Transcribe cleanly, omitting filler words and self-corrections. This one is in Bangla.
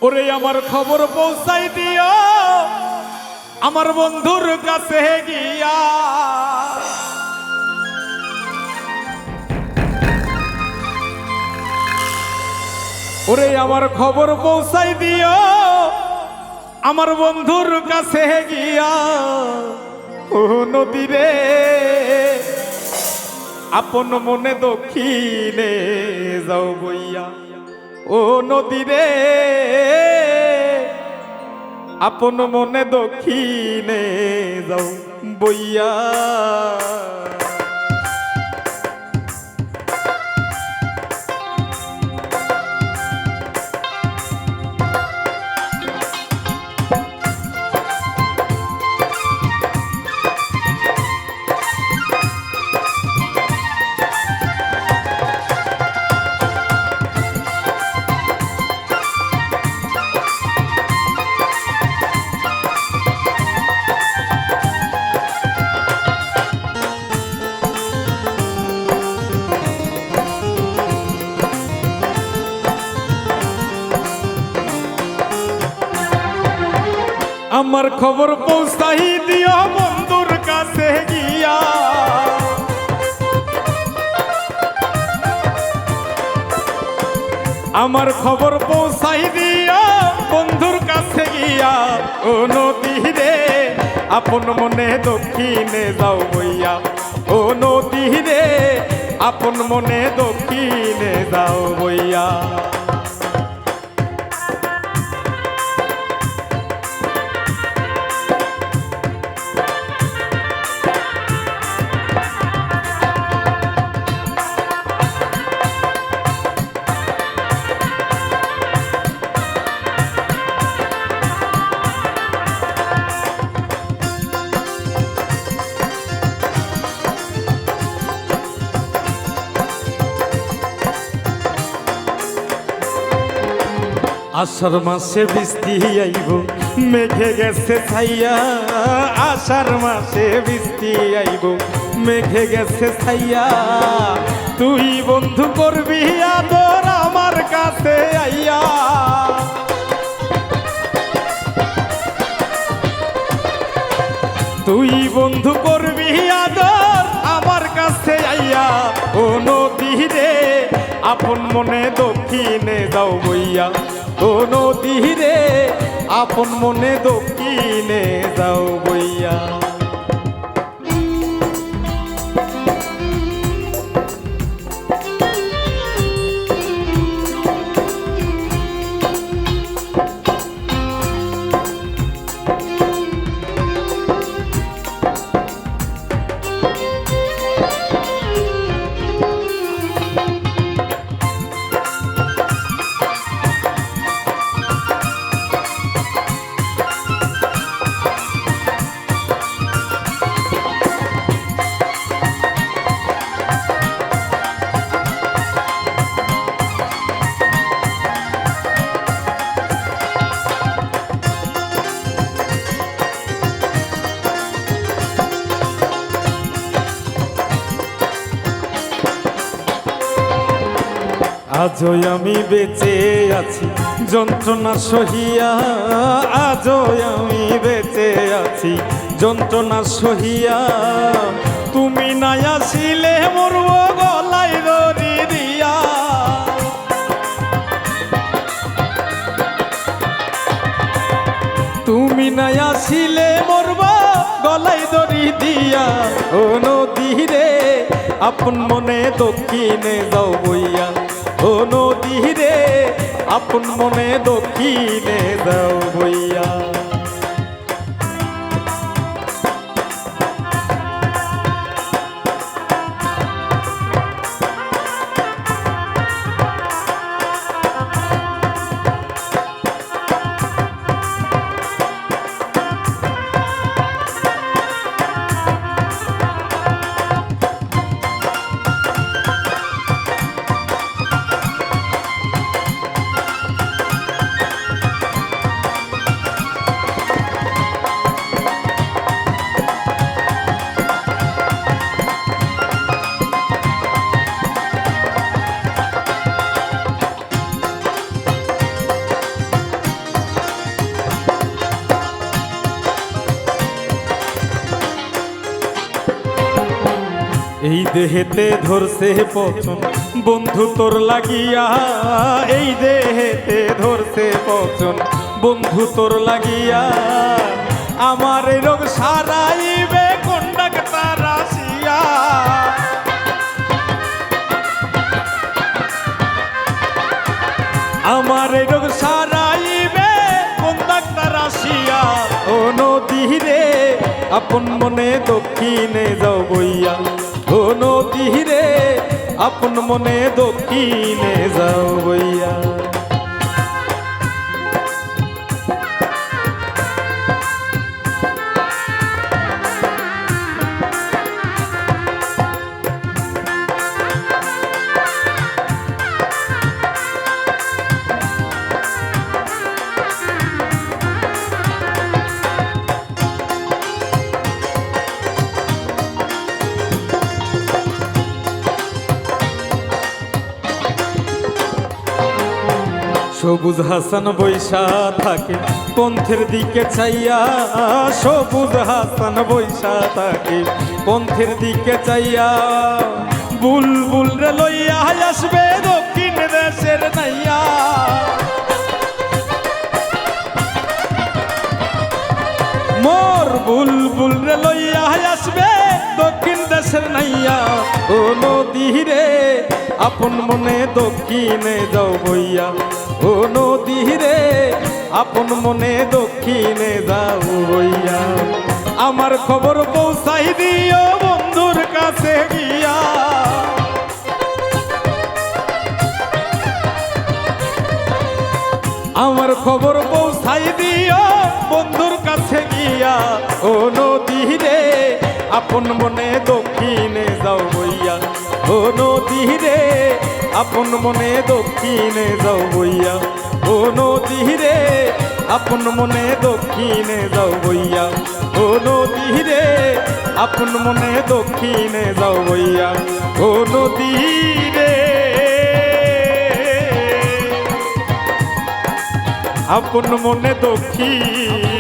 ওরে আমার খবর পৌঁছাই দিও আমার বন্ধুর কাছে গিয়া। ওরে আমার খবর পৌঁছাই দিও আমার বন্ধুর কাছে গিয়া। ও নদী রে আপন মনে দক্ষিণে যাও বইয়া। ও নদী রে আপন মনে দক্ষিণে যাও বইয়া। আমার খবর পৌঁছাই দিও বন্ধুর কাছে গিয়া। আমার খবর পৌঁছাই দিও বন্ধুর কাছে গিয়া। ও নদী রে আপন মনে দক্ষিণে যাও বইয়া। ও নদী রে আপন মনে দক্ষিণে যাও বইয়া। আষাঢ় মাসে বৃষ্টি আইব মেঘে গেছে ছাইয়া। আষাঢ় মাসে বৃষ্টি আইব মেঘে গেছে ছাইয়া। তুই বন্ধু করবি আদর আমার কাছে আইয়া। তুই বন্ধু করবি আদর আমার কাছে আইয়া। ও নদী রে আপন মনে দক্ষিণে যাও বইয়া। ও নদী রে আপন মনে দক্ষিণে যাও বইয়া। আজও আমি বেঁচে আছি যন্ত্রণা সহিয়া। আজও আমি বেঁচে আছি যন্ত্রণা সহিয়া। তুমি না আসিলে মরব গলায় দড়ি দিয়া। তুমি না আসিলে মরব গলায় দড়ি দিয়া। ও নদী রে আপন মনে দক্ষিণে যাও বইয়া। ও নদী রে আপন মনে দক্ষিণে যাও বইয়া। এই দেহেতে ধরছে পচন বন্ধু তোর লাগিয়া, এই দেহেতে ধরছে পচন বন্ধু তোর লাগিয়া। আমার এই রোগ সারাইবে কোন ডাক্তার আসিয়া, আমার এই রোগ সারাইবে কোন ডাক্তার আসিয়া। ও নদী রে আপন মনে দক্ষিণে যাও বইয়া, ও নদী রে আপন মনে দক্ষিণে যাও বইয়া। সবুজ হাসান বৈশা থাকে পন্থের দিকে চাইয়া, সবুজ হাসান বৈশা থাকে পন্থের দিকে চাইয়া। বুলবুল রে লইয়া আসবে দক্ষিণ দেশের নাইয়া, মোর বুলবুল রে লইয়া আসবে দক্ষিণ দেশের নাইয়া। ও নদী রে আপন মনে দক্ষিণে যাও বইয়া, ও নদী রে আপন মনে দক্ষিণে যাও বইয়া। আমার খবর পৌঁছাই দিও বন্ধুর কাছে গিয়া, আমার খবর পৌঁছাই দিও বন্ধুর কাছে গিয়া। ও নদী রে আপন মনে দক্ষিণে যাও বইয়া, ও নদী রে আপন মনে দক্ষিণে যাও বইয়া, ও নদী রে আপন মনে দক্ষিণে যাও বইয়া, ও নদী রে আপন মনে দক্ষিণে যাও বইয়া, ও নদী রে আপন মনে দক্ষিণ